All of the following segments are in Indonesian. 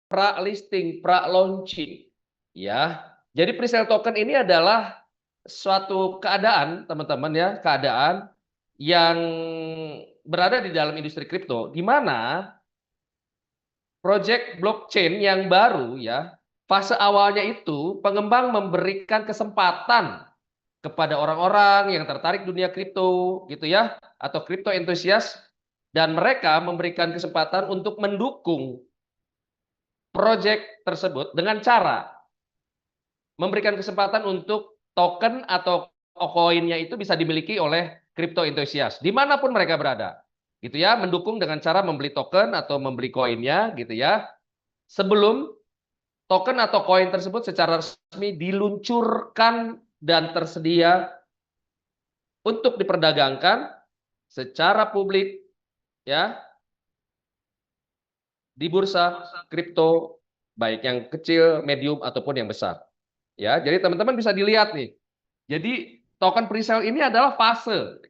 pra-listing, pra-launching. Ya, jadi presale token ini adalah suatu keadaan, teman-teman ya, keadaan yang berada di dalam industri kripto, di mana project blockchain yang baru ya, fase awalnya itu pengembang memberikan kesempatan kepada orang-orang yang tertarik dunia kripto gitu ya, atau kripto entusias, dan mereka memberikan kesempatan untuk mendukung project tersebut dengan cara memberikan kesempatan untuk token atau koinnya itu bisa dimiliki oleh kripto entusias dimanapun mereka berada, gitu ya, mendukung dengan cara membeli token atau membeli koinnya, gitu ya, sebelum token atau koin tersebut secara resmi diluncurkan dan tersedia untuk diperdagangkan secara publik ya di bursa kripto, baik yang kecil, medium ataupun yang besar. Ya, jadi teman-teman bisa dilihat nih. Jadi token presale ini adalah fase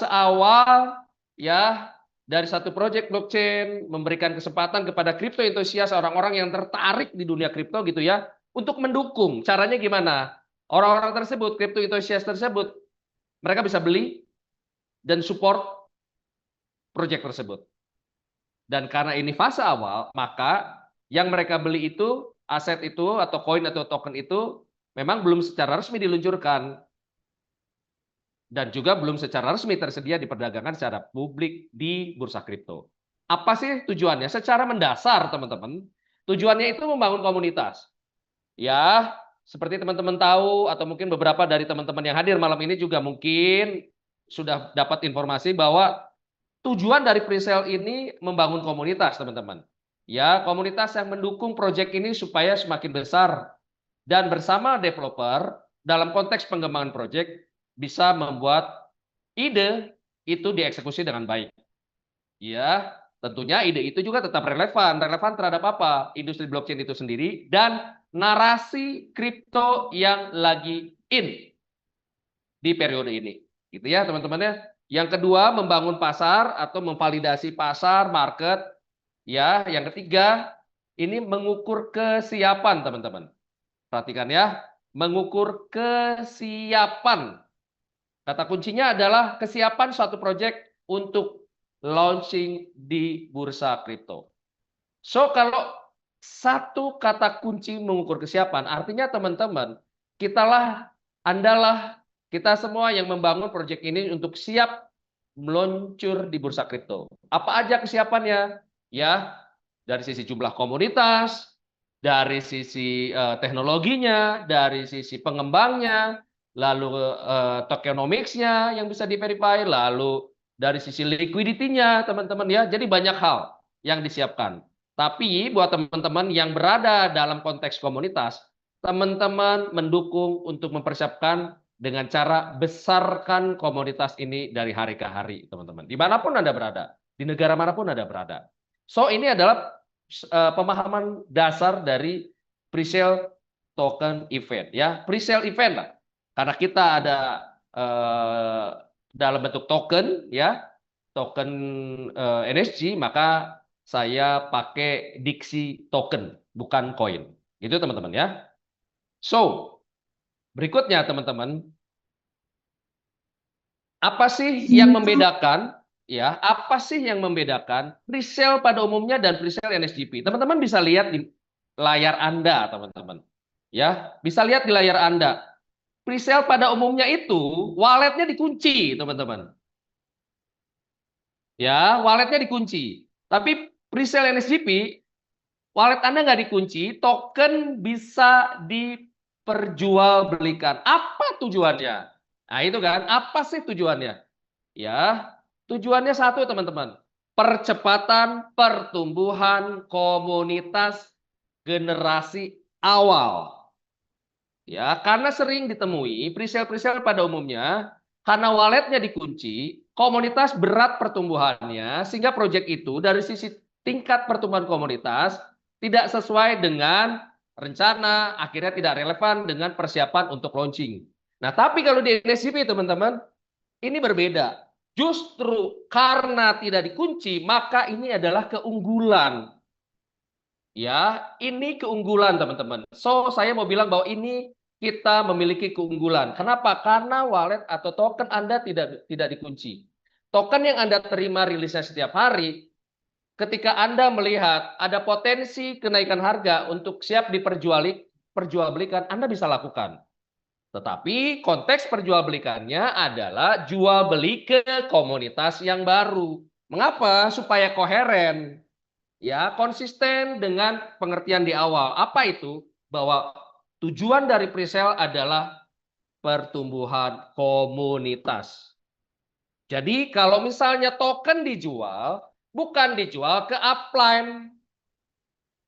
awal ya dari satu project blockchain, memberikan kesempatan kepada kripto entusias, orang-orang yang tertarik di dunia kripto gitu ya, untuk mendukung. Caranya gimana? Orang-orang tersebut, kripto entusias tersebut, mereka bisa beli dan support project tersebut. Dan karena ini fase awal, maka yang mereka beli itu, aset itu atau koin atau token itu memang belum secara resmi diluncurkan dan juga belum secara resmi tersedia diperdagangkan secara publik di bursa kripto. Apa sih tujuannya? Secara mendasar, teman-teman, tujuannya itu membangun komunitas. Ya, seperti teman-teman tahu atau mungkin beberapa dari teman-teman yang hadir malam ini juga mungkin sudah dapat informasi bahwa tujuan dari presale ini membangun komunitas, teman-teman. Ya, komunitas yang mendukung proyek ini supaya semakin besar dan bersama developer dalam konteks pengembangan proyek bisa membuat ide itu dieksekusi dengan baik. Ya, tentunya ide itu juga tetap relevan terhadap apa? Industri blockchain itu sendiri dan narasi kripto yang lagi in di periode ini. Gitu ya, teman-teman ya. Yang kedua, membangun pasar atau memvalidasi pasar, market. Ya, yang ketiga, ini mengukur kesiapan, teman-teman. Perhatikan ya, mengukur kesiapan. Kata kuncinya adalah kesiapan suatu proyek untuk launching di bursa kripto. So, kalau satu kata kunci mengukur kesiapan, artinya teman-teman, kitalah, andalah, kita semua yang membangun proyek ini untuk siap meluncur di bursa kripto. Apa aja kesiapannya? Ya, dari sisi jumlah komunitas, dari sisi teknologinya, dari sisi pengembangnya, lalu tokenomicsnya yang bisa di-verify, lalu dari sisi liquidity-nya, teman-teman ya. Jadi banyak hal yang disiapkan. Tapi buat teman-teman yang berada dalam konteks komunitas, teman-teman mendukung untuk mempersiapkan dengan cara besarkan komunitas ini dari hari ke hari, teman-teman. Dimanapun Anda berada, di negara manapun Anda berada. So, ini adalah pemahaman dasar dari presale token event. Ya, presale event lah. Karena kita ada dalam bentuk token, ya, token NSG, maka saya pakai diksi token, bukan koin. Itu teman-teman ya. So, berikutnya teman-teman, apa sih yang membedakan ya? Apa sih yang membedakan presale pada umumnya dan presale NSGP? Teman-teman bisa lihat di layar Anda, teman-teman. Ya, bisa lihat di layar Anda. Presale pada umumnya itu walletnya dikunci, teman-teman. Ya, walletnya dikunci. Tapi presale NSGP, wallet Anda nggak dikunci, token bisa diperjualbelikan. Apa tujuannya? Nah, itu kan, apa sih tujuannya? Ya, tujuannya satu, teman-teman. Percepatan pertumbuhan komunitas generasi awal. Ya, karena sering ditemui presale-presale pada umumnya karena walletnya dikunci, komunitas berat pertumbuhannya sehingga proyek itu dari sisi tingkat pertumbuhan komunitas tidak sesuai dengan rencana, akhirnya tidak relevan dengan persiapan untuk launching. Nah, tapi kalau di NSGP teman-teman, ini berbeda. Justru karena tidak dikunci, maka ini adalah keunggulan. Ya, ini keunggulan teman-teman. So, saya mau bilang bahwa ini kita memiliki keunggulan. Kenapa? Karena wallet atau token Anda tidak dikunci. Token yang Anda terima rilisnya setiap hari, ketika Anda melihat ada potensi kenaikan harga untuk siap diperjualbelikan, Anda bisa lakukan. Tetapi konteks perjualbelikannya adalah jual beli ke komunitas yang baru. Mengapa? Supaya koheren. Ya, konsisten dengan pengertian di awal. Apa itu? Bahwa tujuan dari presale adalah pertumbuhan komunitas. Jadi kalau misalnya token dijual, bukan dijual ke upline,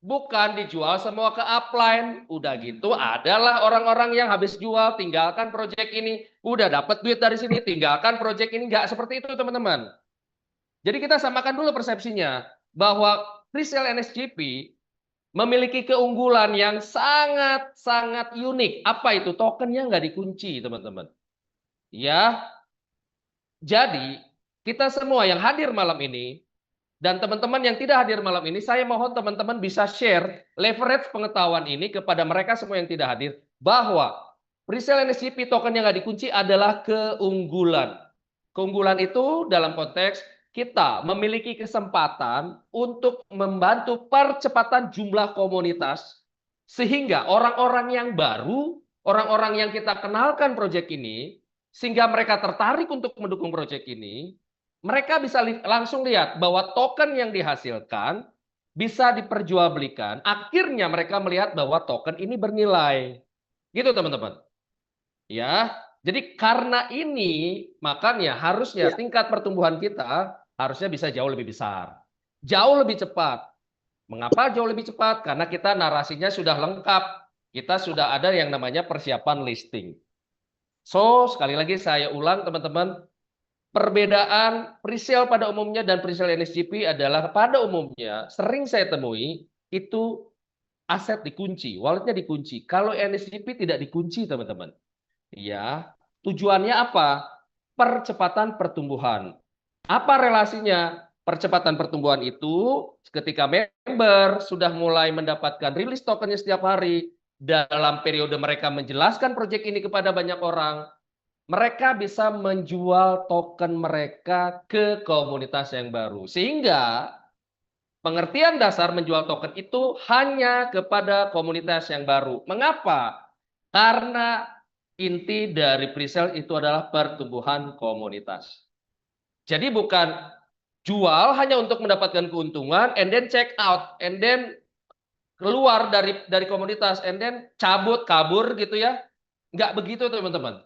bukan dijual semua ke upline. Udah gitu adalah orang-orang yang habis jual, tinggalkan project ini, udah dapat duit dari sini, tinggalkan project ini. Nggak seperti itu teman-teman. Jadi kita samakan dulu persepsinya, bahwa presale NSGP memiliki keunggulan yang sangat-sangat unik. Apa itu? Tokennya nggak dikunci, teman-teman. Ya, jadi kita semua yang hadir malam ini, dan teman-teman yang tidak hadir malam ini, saya mohon teman-teman bisa share leverage pengetahuan ini kepada mereka semua yang tidak hadir, bahwa presale NSGP token yang nggak dikunci adalah keunggulan. Keunggulan itu dalam konteks kita memiliki kesempatan untuk membantu percepatan jumlah komunitas, sehingga orang-orang yang baru, orang-orang yang kita kenalkan proyek ini, sehingga mereka tertarik untuk mendukung proyek ini, mereka bisa langsung lihat bahwa token yang dihasilkan bisa diperjualbelikan. Akhirnya mereka melihat bahwa token ini bernilai. Gitu teman-teman. Ya, jadi karena ini makanya harusnya tingkat pertumbuhan kita harusnya bisa jauh lebih besar. Jauh lebih cepat. Mengapa jauh lebih cepat? Karena kita narasinya sudah lengkap. Kita sudah ada yang namanya persiapan listing. So, sekali lagi saya ulang teman-teman, perbedaan presale pada umumnya dan presale NSGP adalah pada umumnya sering saya temui itu aset dikunci, walletnya dikunci. Kalau NSGP tidak dikunci teman-teman. Ya, tujuannya apa? Percepatan pertumbuhan. Apa relasinya? Percepatan pertumbuhan itu ketika member sudah mulai mendapatkan rilis tokennya setiap hari, dalam periode mereka menjelaskan proyek ini kepada banyak orang, mereka bisa menjual token mereka ke komunitas yang baru. Sehingga pengertian dasar menjual token itu hanya kepada komunitas yang baru. Mengapa? Karena inti dari presale itu adalah pertumbuhan komunitas. Jadi bukan jual hanya untuk mendapatkan keuntungan, and then check out, and then keluar dari komunitas, and then kabur gitu ya. Nggak begitu teman-teman.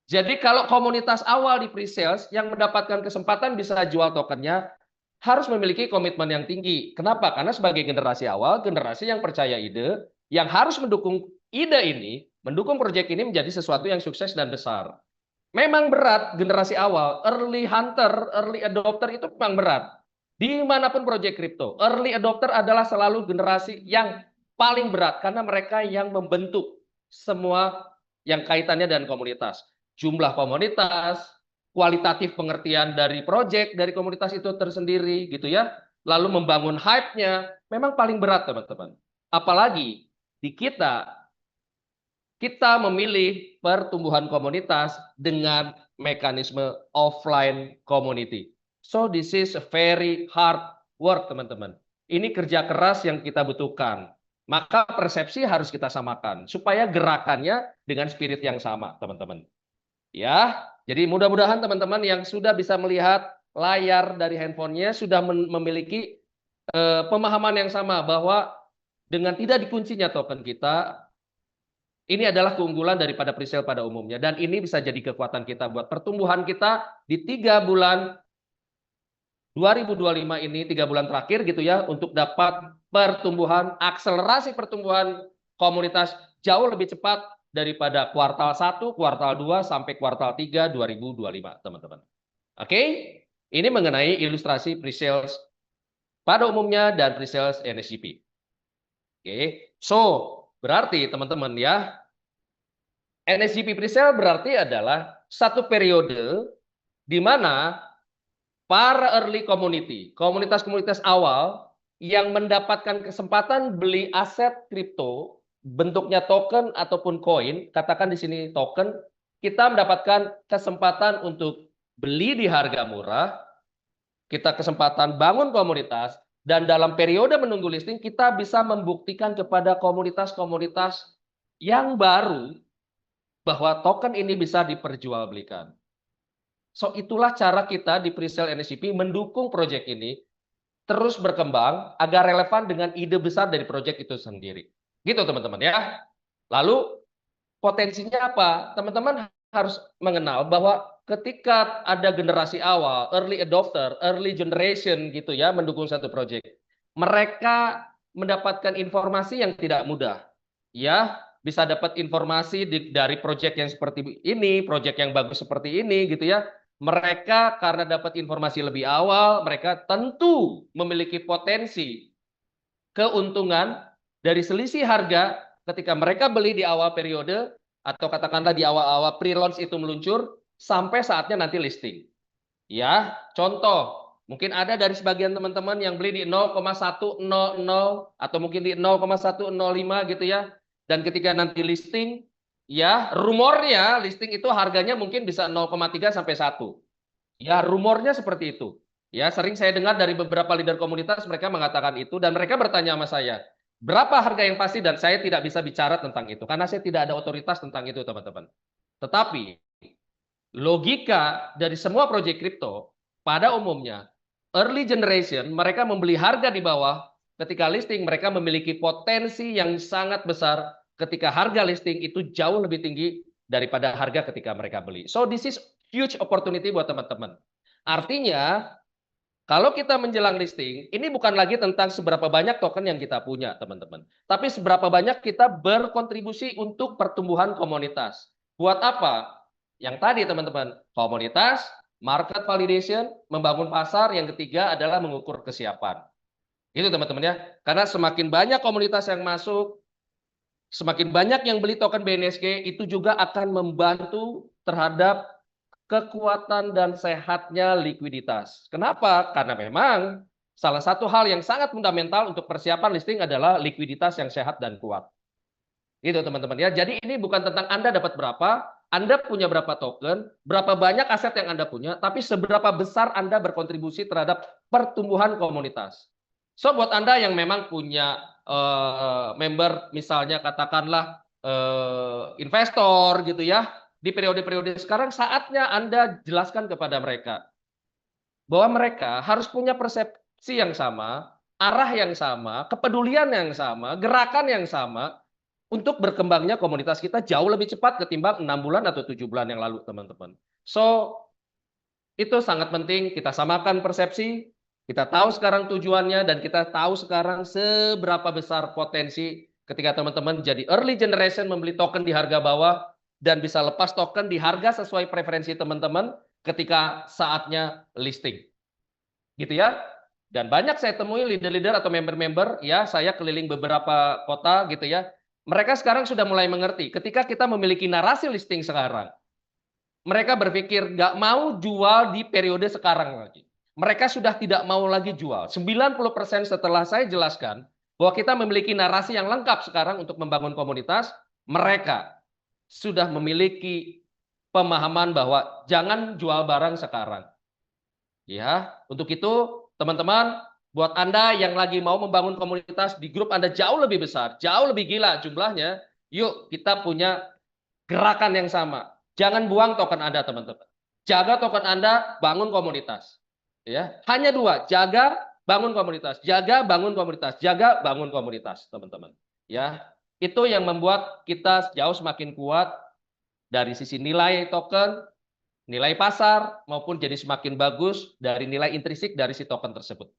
Jadi kalau komunitas awal di pre-sales yang mendapatkan kesempatan bisa jual tokennya, harus memiliki komitmen yang tinggi. Kenapa? Karena sebagai generasi awal, generasi yang percaya ide, yang harus mendukung ide ini, mendukung proyek ini menjadi sesuatu yang sukses dan besar. Memang berat generasi awal, early hunter, early adopter itu memang berat. Dimanapun proyek kripto, early adopter adalah selalu generasi yang paling berat karena mereka yang membentuk semua yang kaitannya dengan komunitas. Jumlah komunitas, kualitatif pengertian dari proyek, dari komunitas itu tersendiri gitu ya. Lalu membangun hype-nya, memang paling berat teman-teman. Apalagi di kita memilih pertumbuhan komunitas dengan mekanisme offline community. So this is a very hard work teman-teman. Ini kerja keras yang kita butuhkan. Maka persepsi harus kita samakan supaya gerakannya dengan spirit yang sama teman-teman. Ya, jadi mudah-mudahan teman-teman yang sudah bisa melihat layar dari handphonenya sudah memiliki pemahaman yang sama bahwa dengan tidak dikuncinya token kita, ini adalah keunggulan daripada presale pada umumnya. Dan ini bisa jadi kekuatan kita buat pertumbuhan kita di 3 bulan 2025 ini, 3 bulan terakhir gitu ya, untuk dapat pertumbuhan, akselerasi pertumbuhan komunitas jauh lebih cepat daripada kuartal 1, kuartal 2, sampai kuartal 3 2025, teman-teman. Oke, ini mengenai ilustrasi presales pada umumnya dan presales NSGP. Oke, so berarti teman-teman ya, NSGP presale berarti adalah satu periode di mana para early community, komunitas-komunitas awal yang mendapatkan kesempatan beli aset kripto bentuknya token ataupun koin, katakan di sini token, kita mendapatkan kesempatan untuk beli di harga murah, kita kesempatan bangun komunitas, dan dalam periode menunggu listing kita bisa membuktikan kepada komunitas-komunitas yang baru bahwa token ini bisa diperjualbelikan. So itulah cara kita di Presale NSCP mendukung proyek ini terus berkembang agar relevan dengan ide besar dari proyek itu sendiri. Gitu teman-teman ya. Lalu potensinya apa? Teman-teman harus mengenal bahwa ketika ada generasi awal, early adopter, early generation gitu ya mendukung satu proyek, mereka mendapatkan informasi yang tidak mudah. Ya, bisa dapat informasi dari proyek yang seperti ini, proyek yang bagus seperti ini gitu ya. Mereka karena dapat informasi lebih awal, mereka tentu memiliki potensi keuntungan dari selisih harga ketika mereka beli di awal periode atau katakanlah di awal-awal pre-launch itu meluncur sampai saatnya nanti listing. Ya, contoh, mungkin ada dari sebagian teman-teman yang beli di 0,100 atau mungkin di 0,105 gitu ya. Dan ketika nanti listing, ya rumornya listing itu harganya mungkin bisa 0,3 sampai 1. Ya, rumornya seperti itu. Ya, sering saya dengar dari beberapa leader komunitas mereka mengatakan itu dan mereka bertanya sama saya, berapa harga yang pasti, dan saya tidak bisa bicara tentang itu karena saya tidak ada otoritas tentang itu, teman-teman. Tetapi logika dari semua proyek kripto pada umumnya early generation mereka membeli harga di bawah, ketika listing mereka memiliki potensi yang sangat besar ketika harga listing itu jauh lebih tinggi daripada harga ketika mereka beli. So this is huge opportunity buat teman-teman. Artinya kalau kita menjelang listing, ini bukan lagi tentang seberapa banyak token yang kita punya, teman-teman. Tapi seberapa banyak kita berkontribusi untuk pertumbuhan komunitas. Buat apa? Yang tadi, teman-teman, komunitas, market validation, membangun pasar. Yang ketiga adalah mengukur kesiapan. Itu, teman-teman ya. Karena semakin banyak komunitas yang masuk, semakin banyak yang beli token BNSG, itu juga akan membantu terhadap kekuatan dan sehatnya likuiditas. Kenapa? Karena memang salah satu hal yang sangat fundamental untuk persiapan listing adalah likuiditas yang sehat dan kuat. Itu teman-teman ya. Jadi ini bukan tentang Anda dapat berapa, Anda punya berapa token, berapa banyak aset yang Anda punya, tapi seberapa besar Anda berkontribusi terhadap pertumbuhan komunitas. So buat Anda yang memang punya member, misalnya katakanlah investor gitu ya, di periode-periode sekarang saatnya Anda jelaskan kepada mereka bahwa mereka harus punya persepsi yang sama, arah yang sama, kepedulian yang sama, gerakan yang sama untuk berkembangnya komunitas kita jauh lebih cepat ketimbang 6 bulan atau 7 bulan yang lalu, teman-teman. So, itu sangat penting kita samakan persepsi, kita tahu sekarang tujuannya, dan kita tahu sekarang seberapa besar potensi ketika teman-teman jadi early generation membeli token di harga bawah, dan bisa lepas token di harga sesuai preferensi teman-teman ketika saatnya listing. Gitu ya. Dan banyak saya temui leader-leader atau member-member, ya saya keliling beberapa kota gitu ya. Mereka sekarang sudah mulai mengerti ketika kita memiliki narasi listing sekarang. Mereka berpikir nggak mau jual di periode sekarang lagi. Mereka sudah tidak mau lagi jual. 90% setelah saya jelaskan bahwa kita memiliki narasi yang lengkap sekarang untuk membangun komunitas, mereka sudah memiliki pemahaman bahwa jangan jual barang sekarang. Ya, untuk itu teman-teman, buat Anda yang lagi mau membangun komunitas di grup Anda jauh lebih besar, jauh lebih gila jumlahnya, yuk kita punya gerakan yang sama. Jangan buang token Anda, teman-teman. Jaga token Anda, bangun komunitas. Ya, hanya dua, jaga, bangun komunitas, jaga, bangun komunitas, jaga, bangun komunitas, teman-teman. Ya, itu yang membuat kita jauh semakin kuat dari sisi nilai token, nilai pasar, maupun jadi semakin bagus dari nilai intrinsik dari si token tersebut.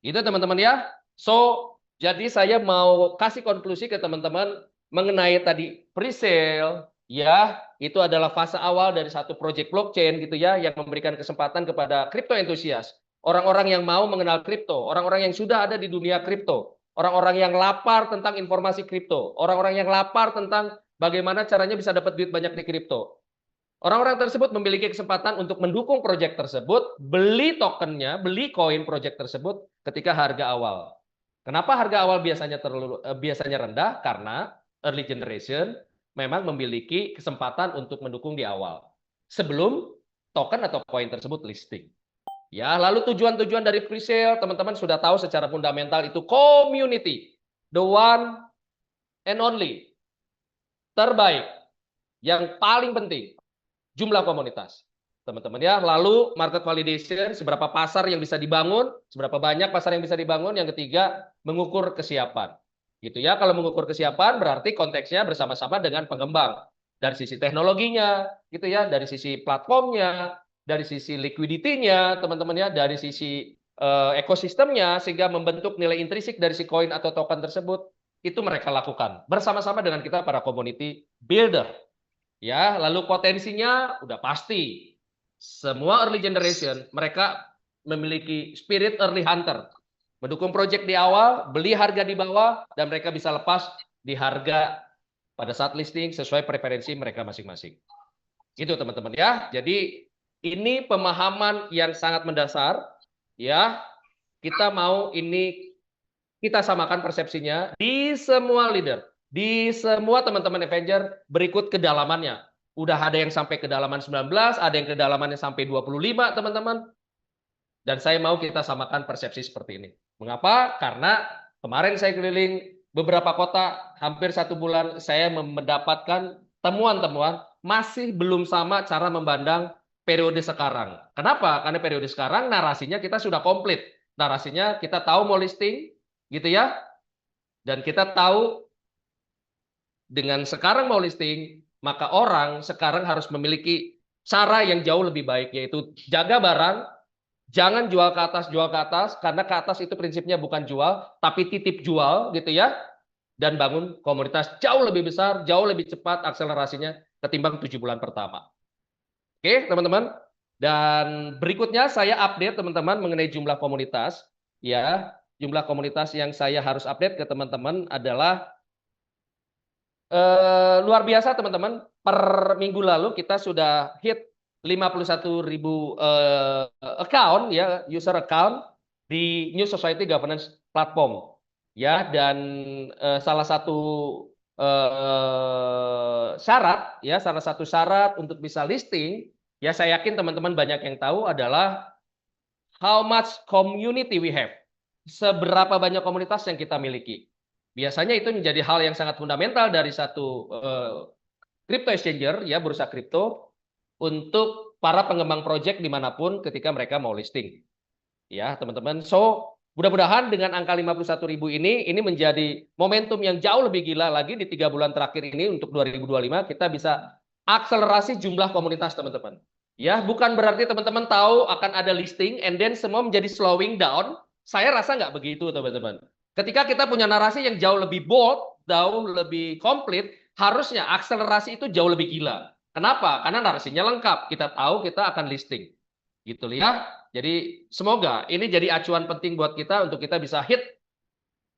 Itu teman-teman ya. So, jadi saya mau kasih konklusi ke teman-teman mengenai tadi presale, ya, itu adalah fase awal dari satu project blockchain gitu ya, yang memberikan kesempatan kepada crypto enthusiast, orang-orang yang mau mengenal kripto, orang-orang yang sudah ada di dunia kripto, orang-orang yang lapar tentang informasi kripto, orang-orang yang lapar tentang bagaimana caranya bisa dapat duit banyak di kripto. Orang-orang tersebut memiliki kesempatan untuk mendukung proyek tersebut, beli tokennya, beli koin proyek tersebut ketika harga awal. Kenapa harga awal biasanya rendah? Karena early generation memang memiliki kesempatan untuk mendukung di awal sebelum token atau koin tersebut listing. Ya, lalu tujuan-tujuan dari presale teman-teman sudah tahu secara fundamental itu community, the one and only, terbaik, yang paling penting, jumlah komunitas. Teman-teman ya, lalu market validation, seberapa pasar yang bisa dibangun, seberapa banyak pasar yang bisa dibangun. Yang ketiga, mengukur kesiapan. Gitu ya, kalau mengukur kesiapan berarti konteksnya bersama-sama dengan pengembang. Dari sisi teknologinya, gitu ya, dari sisi platformnya, dari sisi liquidity-nya, teman-teman ya, dari sisi ekosistemnya, sehingga membentuk nilai intrinsik dari si koin atau token tersebut, itu mereka lakukan bersama-sama dengan kita para community builder. Ya, lalu potensinya udah pasti. Semua early generation mereka memiliki spirit early hunter. Mendukung project di awal, beli harga di bawah, dan mereka bisa lepas di harga pada saat listing sesuai preferensi mereka masing-masing. Itu teman-teman ya. Jadi ini pemahaman yang sangat mendasar ya. Kita mau ini kita samakan persepsinya di semua leader, di semua teman-teman Avenger berikut kedalamannya. Udah ada yang sampai kedalaman 19, ada yang kedalamannya sampai 25, teman-teman. Dan saya mau kita samakan persepsi seperti ini. Mengapa? Karena kemarin saya keliling beberapa kota, hampir 1 bulan, saya mendapatkan temuan-temuan masih belum sama cara memandang periode sekarang. Kenapa? Karena periode sekarang narasinya kita sudah komplit. Narasinya kita tahu mau listing, gitu ya. Dan kita tahu dengan sekarang mau listing, maka orang sekarang harus memiliki cara yang jauh lebih baik, yaitu jaga barang, jangan jual ke atas, karena ke atas itu prinsipnya bukan jual, tapi titip jual, gitu ya. Dan bangun komunitas jauh lebih besar, jauh lebih cepat akselerasinya ketimbang 7 bulan pertama. Oke, teman-teman. Dan berikutnya saya update teman-teman mengenai jumlah komunitas. Ya, jumlah komunitas yang saya harus update ke teman-teman adalah luar biasa teman-teman. Per minggu lalu kita sudah hit 51.000 account ya, user account di New Society Governance Platform. Ya, dan salah satu salah satu syarat untuk bisa listing, ya saya yakin teman-teman banyak yang tahu adalah how much community we have. Seberapa banyak komunitas yang kita miliki. Biasanya itu menjadi hal yang sangat fundamental dari satu crypto exchanger, ya bursa kripto, untuk para pengembang project dimanapun ketika mereka mau listing. Ya teman-teman, so mudah-mudahan dengan angka 51.000 ini menjadi momentum yang jauh lebih gila lagi di 3 bulan terakhir ini untuk 2025 kita bisa akselerasi jumlah komunitas teman-teman. Ya, bukan berarti teman-teman tahu akan ada listing and then semua menjadi slowing down. Saya rasa nggak begitu teman-teman. Ketika kita punya narasi yang jauh lebih bold, jauh lebih komplit, harusnya akselerasi itu jauh lebih gila. Kenapa? Karena narasinya lengkap. Kita tahu kita akan listing. Gitu ya. Jadi semoga ini jadi acuan penting buat kita untuk kita bisa hit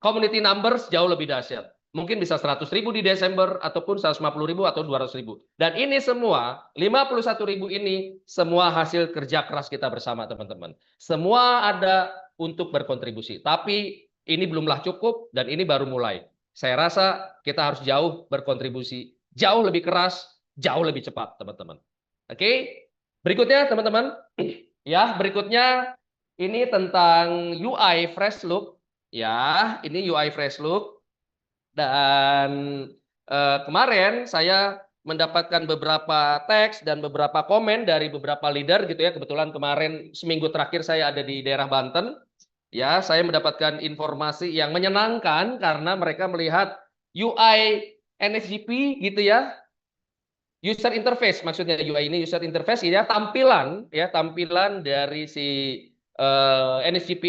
community numbers jauh lebih dahsyat. Mungkin bisa 100.000 di Desember ataupun 150.000 atau 200.000. Dan ini semua 51.000 ini semua hasil kerja keras kita bersama teman-teman. Semua ada untuk berkontribusi. Tapi ini belumlah cukup dan ini baru mulai. Saya rasa kita harus jauh berkontribusi, jauh lebih keras, jauh lebih cepat teman-teman. Oke? Berikutnya teman-teman, ya berikutnya ini tentang UI Fresh Look. Ya, ini UI Fresh Look. Dan kemarin saya mendapatkan beberapa teks dan beberapa komen dari beberapa leader gitu ya. Kebetulan kemarin seminggu terakhir saya ada di daerah Banten. Ya, saya mendapatkan informasi yang menyenangkan karena mereka melihat UI NSGP gitu ya. User interface maksudnya UI ini user interface ya, tampilan dari si NSGP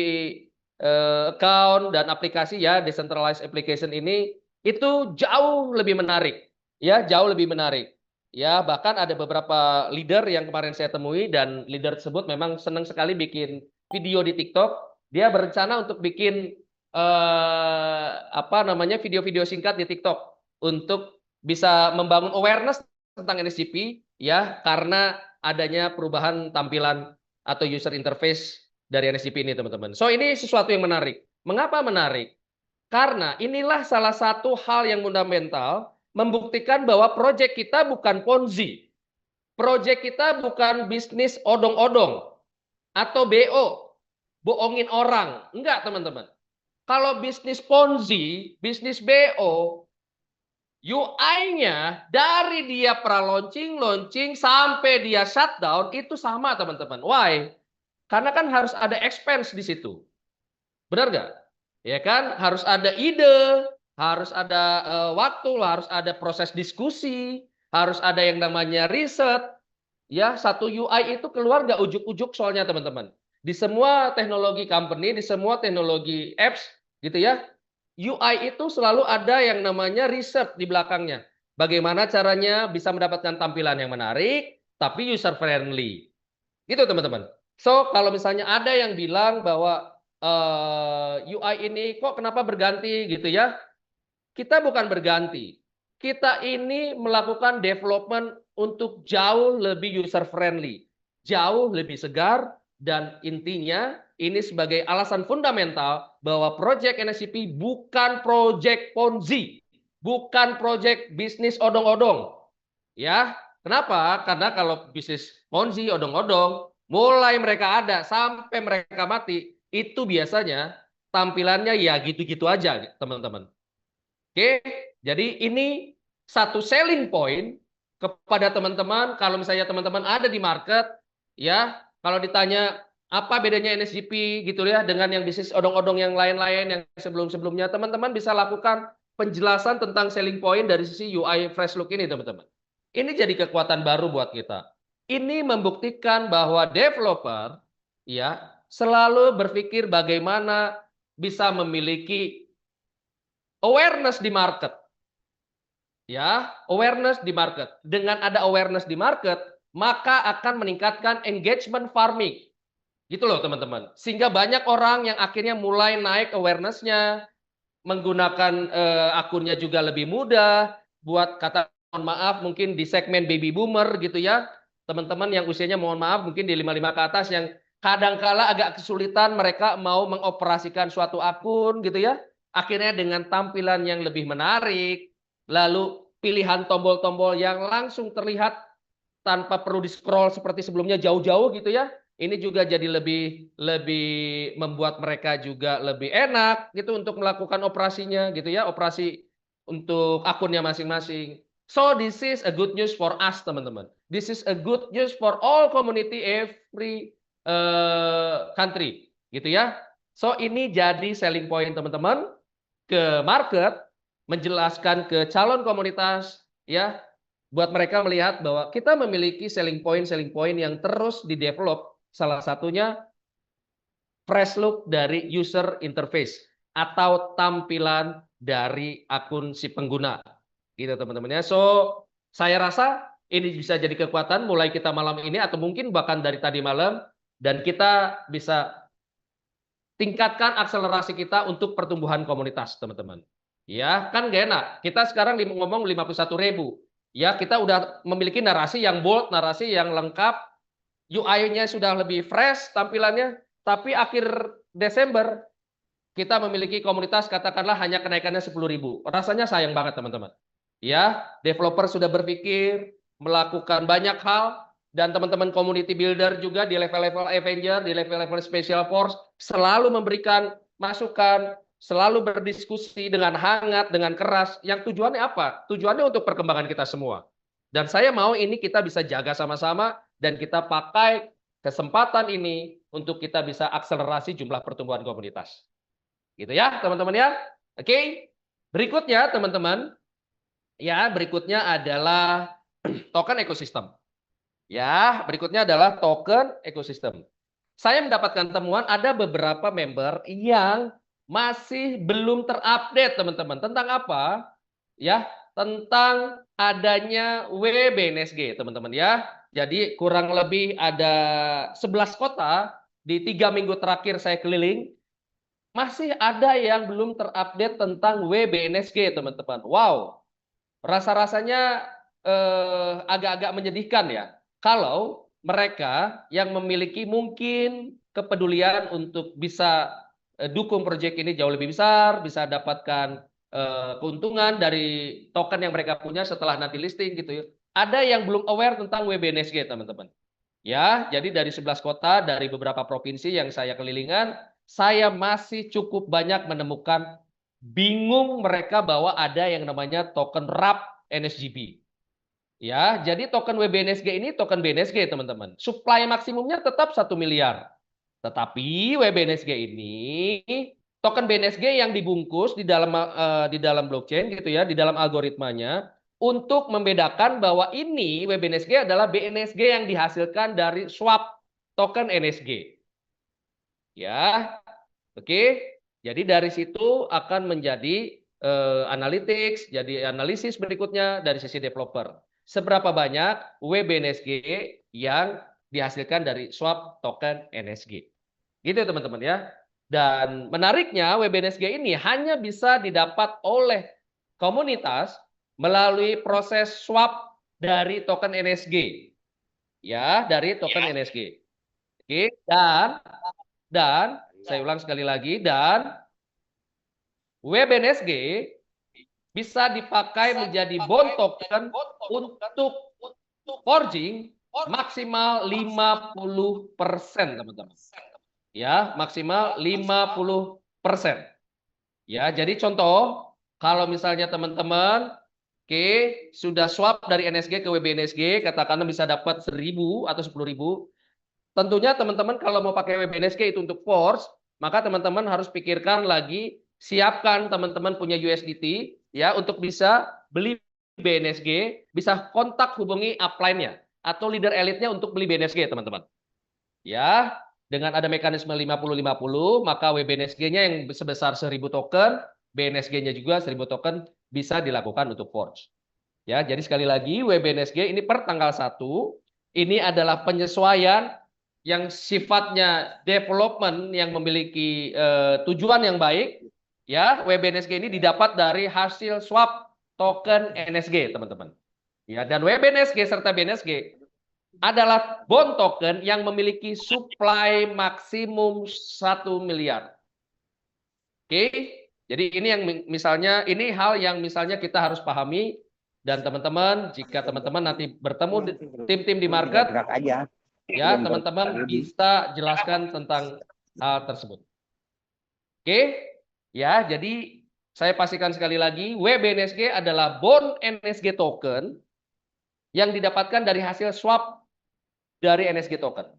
account dan aplikasi ya decentralized application ini itu jauh lebih menarik ya, jauh lebih menarik ya. Bahkan ada beberapa leader yang kemarin saya temui dan leader tersebut memang senang sekali bikin video di TikTok. Dia berencana untuk bikin video-video singkat di TikTok untuk bisa membangun awareness tentang NSGP ya karena adanya perubahan tampilan atau user interface dari NSGP ini teman-teman. So ini sesuatu yang menarik. Mengapa menarik? Karena inilah salah satu hal yang fundamental membuktikan bahwa proyek kita bukan Ponzi. Proyek kita bukan bisnis odong-odong atau BO, bohongin orang. Enggak, teman-teman. Kalau bisnis Ponzi, bisnis BO, UI-nya dari dia launching sampai dia shutdown itu sama, teman-teman. Why? Karena kan harus ada expense di situ. Benar nggak? Ya kan? Harus ada ide, harus ada waktu, harus ada proses diskusi, harus ada yang namanya riset. Ya, satu UI itu keluar nggak ujuk-ujuk soalnya teman-teman. Di semua teknologi company, di semua teknologi apps, gitu ya, UI itu selalu ada yang namanya riset di belakangnya. Bagaimana caranya bisa mendapatkan tampilan yang menarik, tapi user friendly. Gitu teman-teman. So, kalau misalnya ada yang bilang bahwa UI ini kok kenapa berganti gitu ya, kita bukan berganti. Kita ini melakukan development untuk jauh lebih user friendly, jauh lebih segar, dan intinya ini sebagai alasan fundamental bahwa proyek NSCP bukan proyek Ponzi, bukan proyek bisnis odong-odong. Ya, kenapa? Karena kalau bisnis Ponzi odong-odong, mulai mereka ada sampai mereka mati, itu biasanya tampilannya ya gitu-gitu aja, teman-teman. Oke, jadi ini satu selling point kepada teman-teman. Kalau misalnya teman-teman ada di market, ya, kalau ditanya apa bedanya NSGP gitu ya dengan yang bisnis odong-odong yang lain-lain yang sebelum-sebelumnya, teman-teman bisa lakukan penjelasan tentang selling point dari sisi UI Fresh Look ini, teman-teman. Ini jadi kekuatan baru buat kita. Ini membuktikan bahwa developer ya selalu berpikir bagaimana bisa memiliki awareness di market. Ya, awareness di market. Dengan ada awareness di market, maka akan meningkatkan engagement farming. Gitu loh, teman-teman. Sehingga banyak orang yang akhirnya mulai naik awareness-nya, menggunakan akunnya juga lebih mudah, buat kata mohon maaf mungkin di segmen baby boomer gitu ya. Teman-teman yang usianya mohon maaf mungkin di 55 ke atas yang kadangkala agak kesulitan mereka mau mengoperasikan suatu akun gitu ya. Akhirnya dengan tampilan yang lebih menarik, lalu pilihan tombol-tombol yang langsung terlihat tanpa perlu di-scroll seperti sebelumnya jauh-jauh gitu ya. Ini juga jadi lebih membuat mereka juga lebih enak gitu untuk melakukan operasinya gitu ya, operasi untuk akunnya masing-masing. So this is a good news for us, teman-teman. This is a good news for all community every country gitu ya. So ini jadi selling point teman-teman ke market, menjelaskan ke calon komunitas ya, buat mereka melihat bahwa kita memiliki selling point yang terus di-develop. Salah satunya fresh look dari user interface atau tampilan dari akun si pengguna. Gitu teman-teman ya. So, saya rasa ini bisa jadi kekuatan mulai kita malam ini atau mungkin bahkan dari tadi malam, dan kita bisa tingkatkan akselerasi kita untuk pertumbuhan komunitas, teman-teman. Ya, kan gak enak. Kita sekarang ngomong 51.000. Ya, kita udah memiliki narasi yang bold, narasi yang lengkap, UI-nya sudah lebih fresh tampilannya, tapi akhir Desember kita memiliki komunitas katakanlah hanya kenaikannya 10.000. Rasanya sayang banget, teman-teman. Ya, developer sudah berpikir melakukan banyak hal, dan teman-teman community builder juga di level-level Avenger, di level-level Special Force selalu memberikan masukan, selalu berdiskusi dengan hangat, dengan keras. Yang tujuannya apa? Tujuannya untuk perkembangan kita semua. Dan saya mau ini kita bisa jaga sama-sama dan kita pakai kesempatan ini untuk kita bisa akselerasi jumlah pertumbuhan komunitas. Gitu ya, teman-teman ya. Oke. Berikutnya, teman-teman, ya, berikutnya adalah token ekosistem. Ya, berikutnya adalah token ekosistem. Saya mendapatkan temuan ada beberapa member yang masih belum terupdate, teman-teman. Tentang apa? Ya, tentang adanya WBNSG, teman-teman ya. Jadi kurang lebih ada 11 kota di 3 minggu terakhir saya keliling. Masih ada yang belum terupdate tentang WBNSG, teman-teman. Wow, rasa-rasanya agak-agak menyedihkan ya. Kalau mereka yang memiliki mungkin kepedulian untuk bisa dukung proyek ini jauh lebih besar, bisa dapatkan keuntungan dari token yang mereka punya setelah nanti listing gitu ya. Ada yang belum aware tentang WBNSG, teman-teman. Ya, jadi dari 11 kota, dari beberapa provinsi yang saya kelilingan, saya masih cukup banyak menemukan bingung mereka bahwa ada yang namanya token RAP NSGB. Ya, jadi token WBNSG ini token BNSG, teman-teman. Supply maksimumnya tetap 1 miliar. Tetapi WBNSG ini token BNSG yang dibungkus di dalam blockchain gitu ya, di dalam algoritmanya untuk membedakan bahwa ini WBNSG adalah BNSG yang dihasilkan dari swap token NSG. Ya, oke. Jadi dari situ akan menjadi analytics, jadi analisis berikutnya dari sisi developer. Seberapa banyak WBNSG yang dihasilkan dari swap token NSG. Gitu teman-teman ya. Dan menariknya WBNSG ini hanya bisa didapat oleh komunitas melalui proses swap dari token NSG. Ya, dari token NSG. Oke, dan saya ulang sekali lagi, dan WBNSG bisa dipakai menjadi bond token untuk forging maksimal 50%, teman-teman. Ya, maksimal 50%. Ya, jadi contoh, kalau misalnya teman-teman sudah swap dari NSG ke WBNSG, katakanlah bisa dapat 1.000 atau 10.000. Tentunya teman-teman kalau mau pakai WBNSG itu untuk force, maka teman-teman harus pikirkan lagi, siapkan teman-teman punya USDT ya untuk bisa beli BNSG, bisa kontak hubungi upline-nya atau leader elite-nya untuk beli BNSG, teman-teman. Ya, dengan ada mekanisme 50-50, maka WBNSG-nya yang sebesar 1.000 token, BNSG-nya juga 1.000 token bisa dilakukan untuk forge. Ya, jadi sekali lagi WBNSG ini per tanggal 1 ini adalah penyesuaian yang sifatnya development yang memiliki tujuan yang baik. Ya, WBNSG ini didapat dari hasil swap token NSG, teman-teman. Ya, dan WBNSG serta BNSG adalah bond token yang memiliki supply maksimum 1 miliar. Oke, jadi ini yang misalnya, ini hal yang misalnya kita harus pahami, dan teman-teman, jika teman-teman nanti bertemu tim-tim di market, ya teman-teman bisa jelaskan tentang hal tersebut. Oke, ya jadi saya pastikan sekali lagi, WBNSG adalah bond NSG token yang didapatkan dari hasil swap dari NSG token.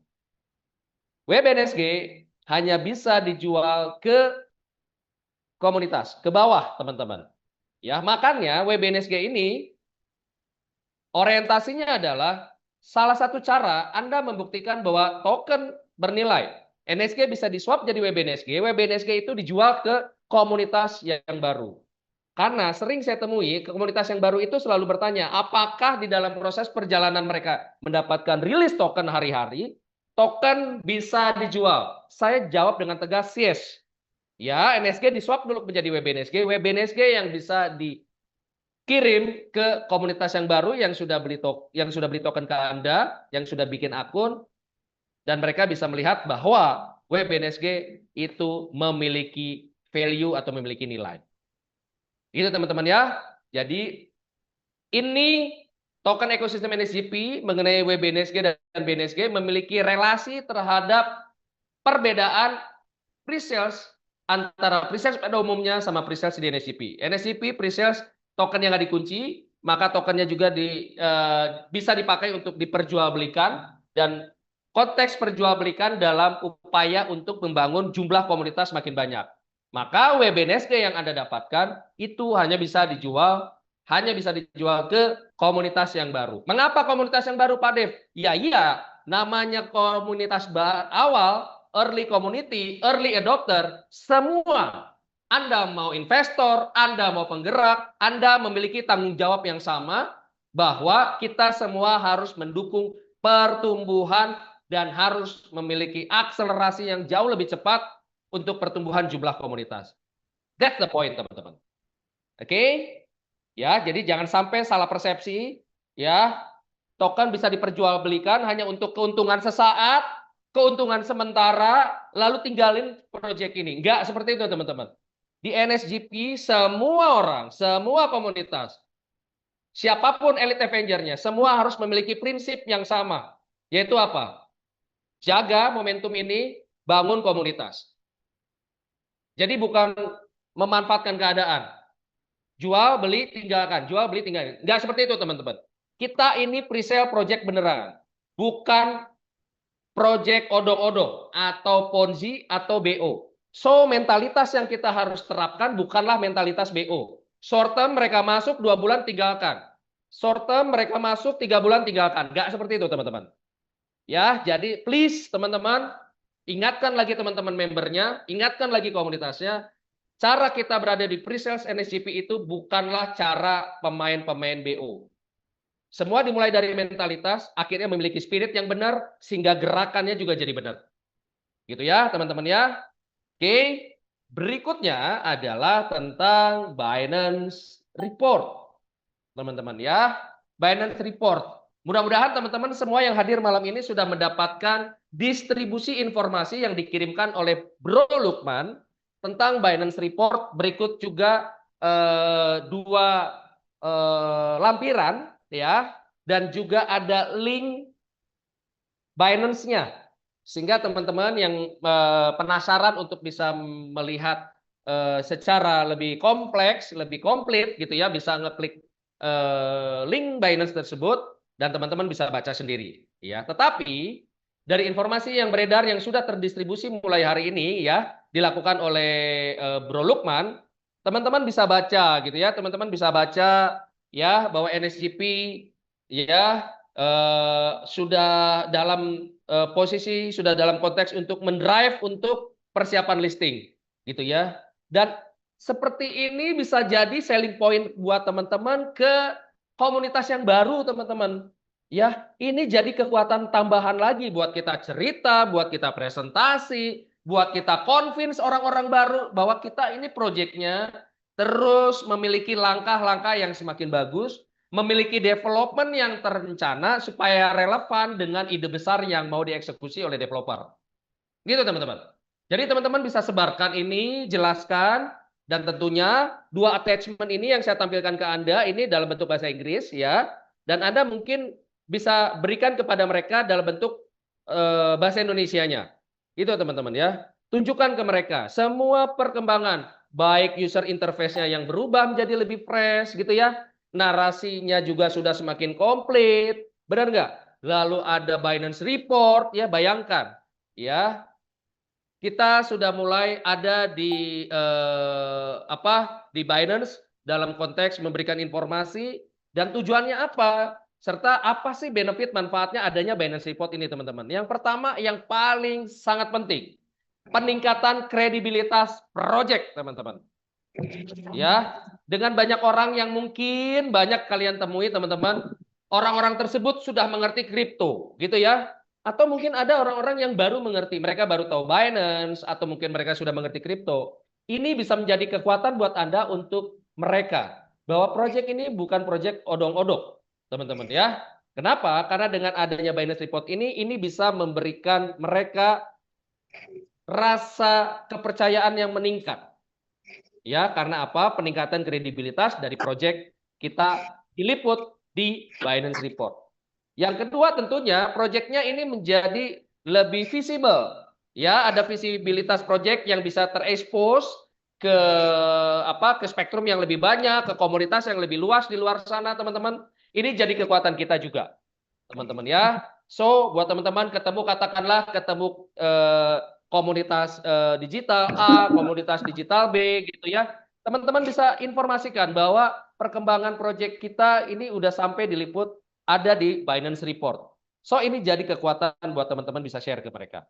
WBNSG hanya bisa dijual ke komunitas, ke bawah, teman-teman. Ya, makanya WBNSG ini orientasinya adalah salah satu cara Anda membuktikan bahwa token bernilai. NSG bisa diswap jadi WBNSG, WBNSG itu dijual ke komunitas yang baru. Karena sering saya temui komunitas yang baru itu selalu bertanya, apakah di dalam proses perjalanan mereka mendapatkan rilis token hari-hari, token bisa dijual? Saya jawab dengan tegas, yes. Ya, NSG diswap dulu menjadi WBNSG, WBNSG yang bisa dikirim ke komunitas yang baru yang sudah beli token ke Anda, yang sudah bikin akun, dan mereka bisa melihat bahwa WBNSG itu memiliki value atau memiliki nilai. Itu teman-teman ya. Jadi ini token ekosistem NSGP mengenai WBNSG dan BNSG memiliki relasi terhadap perbedaan pre-sales antara pre-sales pada umumnya sama pre-sales di NSGP. NSGP pre-sales token yang nggak dikunci, maka tokennya juga bisa dipakai untuk diperjualbelikan, dan konteks perjualbelikan dalam upaya untuk membangun jumlah komunitas makin banyak. Maka WBNSG yang Anda dapatkan itu hanya bisa dijual ke komunitas yang baru. Mengapa komunitas yang baru, Pak Dev? Ya iya, namanya komunitas awal, early community, early adopter, semua. Anda mau investor, Anda mau penggerak, Anda memiliki tanggung jawab yang sama bahwa kita semua harus mendukung pertumbuhan dan harus memiliki akselerasi yang jauh lebih cepat untuk pertumbuhan jumlah komunitas. That's the point, teman-teman. Oke? Ya, jadi jangan sampai salah persepsi Ya, token bisa diperjualbelikan hanya untuk keuntungan sesaat, keuntungan sementara, lalu tinggalin proyek ini. Enggak seperti itu, teman-teman. Di NSGP, semua orang, semua komunitas, siapapun Elite Avenger-nya, semua harus memiliki prinsip yang sama. Yaitu apa? Jaga momentum ini, bangun komunitas. Jadi bukan memanfaatkan keadaan. Jual, beli, tinggalkan. Jual, beli, tinggalkan. Enggak seperti itu, teman-teman. Kita ini pre-sale project beneran. Bukan project odong-odong atau Ponzi atau BO. So, mentalitas yang kita harus terapkan bukanlah mentalitas BO. Short term mereka masuk 2 bulan tinggalkan. Short term mereka masuk 3 bulan tinggalkan. Enggak seperti itu, teman-teman. Ya, jadi please teman-teman, ingatkan lagi teman-teman membernya, ingatkan lagi komunitasnya, cara kita berada di pre-sales NSGP itu bukanlah cara pemain-pemain BO. Semua dimulai dari mentalitas, akhirnya memiliki spirit yang benar, sehingga gerakannya juga jadi benar. Gitu ya, teman-teman ya. Oke, berikutnya adalah tentang Binance Report. Teman-teman ya, Binance Report. Mudah-mudahan teman-teman semua yang hadir malam ini sudah mendapatkan distribusi informasi yang dikirimkan oleh Bro Lukman tentang Binance Report. Berikut juga dua lampiran ya, dan juga ada link Binance-nya, sehingga teman-teman yang penasaran untuk bisa melihat secara lebih kompleks, lebih komplit gitu ya, bisa ngeklik link Binance tersebut dan teman-teman bisa baca sendiri ya. Tetapi dari informasi yang beredar yang sudah terdistribusi mulai hari ini ya, dilakukan oleh Bro Lukman, teman-teman bisa baca gitu ya, teman-teman bisa baca ya bahwa NSGP ya sudah dalam posisi, sudah dalam konteks untuk mendrive untuk persiapan listing gitu ya. Dan seperti ini bisa jadi selling point buat teman-teman ke komunitas yang baru, teman-teman. Ya, ini jadi kekuatan tambahan lagi buat kita cerita, buat kita presentasi, buat kita convince orang-orang baru bahwa kita ini proyeknya terus memiliki langkah-langkah yang semakin bagus, memiliki development yang terencana supaya relevan dengan ide besar yang mau dieksekusi oleh developer. Gitu, teman-teman. Jadi teman-teman bisa sebarkan ini, jelaskan, dan tentunya dua attachment ini yang saya tampilkan ke Anda ini dalam bentuk bahasa Inggris ya, dan Anda mungkin bisa berikan kepada mereka dalam bentuk bahasa Indonesianya. Itu teman-teman ya. Tunjukkan ke mereka semua perkembangan, baik user interface-nya yang berubah menjadi lebih fresh gitu ya, narasinya juga sudah semakin komplit, benar nggak? Lalu ada Binance Report ya, bayangkan ya, kita sudah mulai ada di di Binance dalam konteks memberikan informasi dan tujuannya apa, serta apa sih benefit manfaatnya adanya Binance Report ini, teman-teman. Yang pertama, yang paling sangat penting, peningkatan kredibilitas project, teman-teman. Ya, dengan banyak orang yang mungkin banyak kalian temui, teman-teman, orang-orang tersebut sudah mengerti kripto, gitu ya. Atau mungkin ada orang-orang yang baru mengerti, mereka baru tahu Binance, atau mungkin mereka sudah mengerti kripto. Ini bisa menjadi kekuatan buat Anda untuk mereka, bahwa proyek ini bukan proyek odong-odong, teman-teman ya. Kenapa? Karena dengan adanya Binance Report ini bisa memberikan mereka rasa kepercayaan yang meningkat. Ya, karena apa? Peningkatan kredibilitas dari proyek kita diliput di Binance Report. Yang kedua tentunya proyeknya ini menjadi lebih visible. Ya, ada visibilitas proyek yang bisa terekspos ke ke spektrum yang lebih banyak, ke komunitas yang lebih luas di luar sana, teman-teman. Ini jadi kekuatan kita juga, teman-teman ya. So, buat teman-teman katakanlah ketemu komunitas digital A, komunitas digital B gitu ya. Teman-teman bisa informasikan bahwa perkembangan proyek kita ini udah sampai diliput ada di Binance Report. So ini jadi kekuatan buat teman-teman bisa share ke mereka.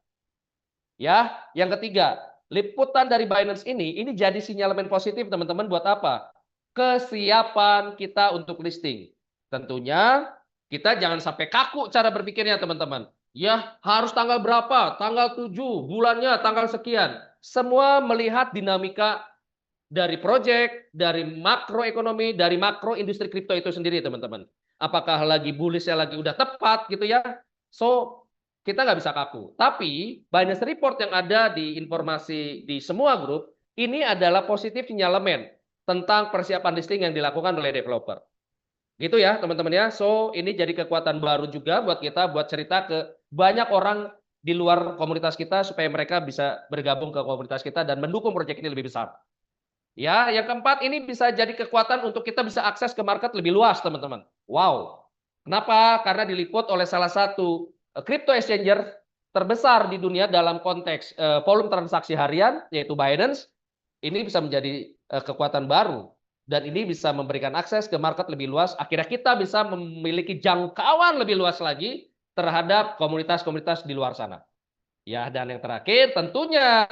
Ya, yang ketiga, liputan dari Binance ini jadi sinyalemen positif teman-teman buat apa? Kesiapan kita untuk listing. Tentunya kita jangan sampai kaku cara berpikirnya, teman-teman. Ya, harus tanggal berapa? Tanggal 7, bulannya tanggal sekian. Semua melihat dinamika dari proyek, dari makroekonomi, dari makro industri kripto itu sendiri, teman-teman. apakah lagi bullishnya lagi udah tepat gitu ya. So kita nggak bisa kaku. Tapi Binance Report yang ada di informasi di semua grup ini adalah positif sinyalemen tentang persiapan listing yang dilakukan oleh developer. Gitu ya teman-teman ya. So ini jadi kekuatan baru juga buat kita buat cerita ke banyak orang di luar komunitas kita supaya mereka bisa bergabung ke komunitas kita dan mendukung proyek ini lebih besar. Ya, yang keempat ini bisa jadi kekuatan untuk kita bisa akses ke market lebih luas, teman-teman. Wow. Kenapa? Karena diliput oleh salah satu crypto exchanger terbesar di dunia dalam konteks volume transaksi harian, yaitu Binance. Ini bisa menjadi kekuatan baru. Dan ini bisa memberikan akses ke market lebih luas. Akhirnya kita bisa memiliki jangkauan lebih luas lagi terhadap komunitas-komunitas di luar sana. Ya, dan yang terakhir tentunya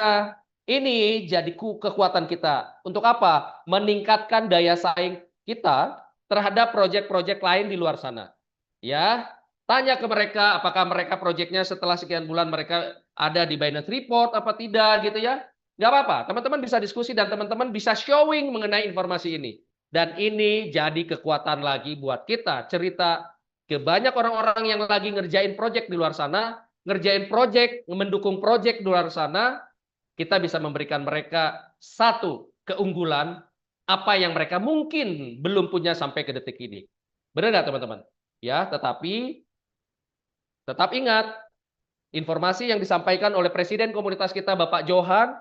ini jadi kekuatan kita. Untuk apa? Meningkatkan daya saing kita terhadap proyek-proyek lain di luar sana. Ya, tanya ke mereka apakah mereka proyeknya setelah sekian bulan mereka ada di Binance Report apa tidak gitu ya. Nggak apa-apa, teman-teman bisa diskusi dan teman-teman bisa showing mengenai informasi ini. Dan ini jadi kekuatan lagi buat kita cerita ke banyak orang-orang yang lagi ngerjain proyek di luar sana, ngerjain proyek, mendukung proyek di luar sana, kita bisa memberikan mereka satu keunggulan apa yang mereka mungkin belum punya sampai ke detik ini. Benar nggak teman-teman? Ya, tetapi tetap ingat informasi yang disampaikan oleh Presiden komunitas kita Bapak Johan,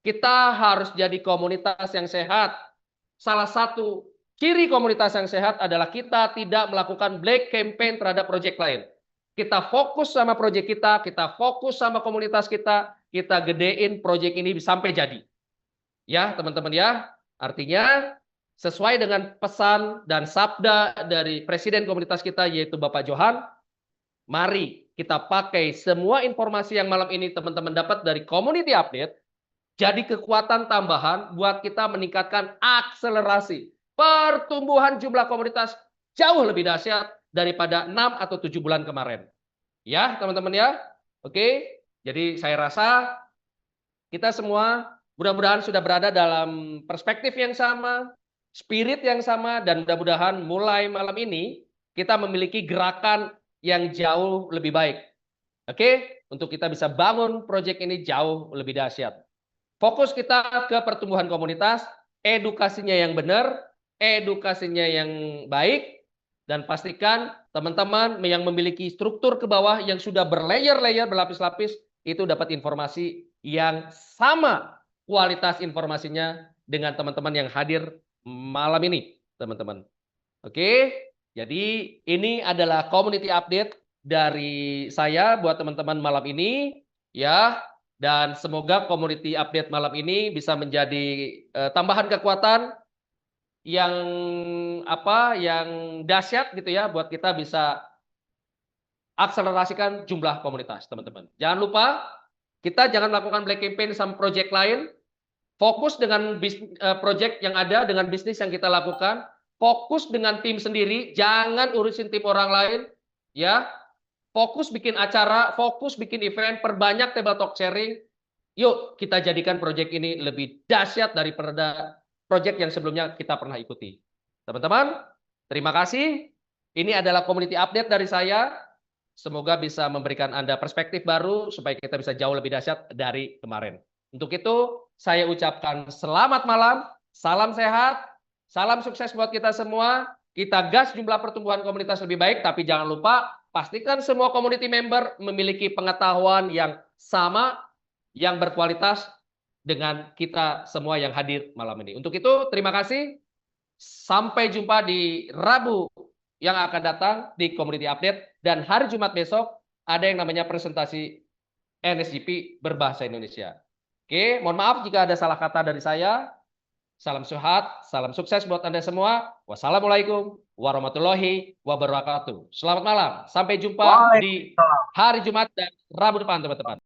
kita harus jadi komunitas yang sehat. Salah satu ciri komunitas yang sehat adalah kita tidak melakukan black campaign terhadap proyek lain. Kita fokus sama proyek kita fokus sama komunitas kita gedein proyek ini sampai jadi. Ya, teman-teman ya. Artinya sesuai dengan pesan dan sabda dari Presiden komunitas kita yaitu Bapak Johan, mari kita pakai semua informasi yang malam ini teman-teman dapat dari community update jadi kekuatan tambahan buat kita meningkatkan akselerasi pertumbuhan jumlah komunitas jauh lebih dahsyat daripada 6 atau 7 bulan kemarin. Ya, teman-teman ya. Oke, jadi saya rasa kita semua mudah-mudahan sudah berada dalam perspektif yang sama, spirit yang sama, dan mudah-mudahan mulai malam ini kita memiliki gerakan yang jauh lebih baik. Oke, untuk kita bisa bangun proyek ini jauh lebih dahsyat. Fokus kita ke pertumbuhan komunitas, edukasinya yang benar, edukasinya yang baik, dan pastikan teman-teman yang memiliki struktur ke bawah yang sudah berlayer-layer, berlapis-lapis, itu dapat informasi yang sama kualitas informasinya dengan teman-teman yang hadir malam ini, teman-teman. Oke, jadi ini adalah community update dari saya buat teman-teman malam ini, ya. Dan semoga community update malam ini bisa menjadi tambahan kekuatan yang dahsyat gitu ya buat kita bisa akselerasikan jumlah komunitas, teman-teman. Jangan lupa kita jangan melakukan black campaign sama project lain. Fokus dengan project yang ada dengan bisnis yang kita lakukan, fokus dengan tim sendiri, jangan urusin tim orang lain, ya. Fokus bikin acara, fokus bikin event, perbanyak table talk sharing. Yuk kita jadikan proyek ini lebih dahsyat daripada proyek yang sebelumnya kita pernah ikuti. Teman-teman, terima kasih. Ini adalah community update dari saya. Semoga bisa memberikan Anda perspektif baru supaya kita bisa jauh lebih dahsyat dari kemarin. Untuk itu, saya ucapkan selamat malam, salam sehat, salam sukses buat kita semua. Kita gas jumlah pertumbuhan komunitas lebih baik, tapi jangan lupa pastikan semua community member memiliki pengetahuan yang sama, yang berkualitas dengan kita semua yang hadir malam ini. Untuk itu, terima kasih. Sampai jumpa di Rabu yang akan datang di Community Update. Dan hari Jumat besok ada yang namanya presentasi NSGP berbahasa Indonesia. Oke, mohon maaf jika ada salah kata dari saya. Salam sehat, salam sukses buat Anda semua. Wassalamualaikum warahmatullahi wabarakatuh. Selamat malam. Sampai jumpa di hari Jumat dan Rabu depan, teman-teman.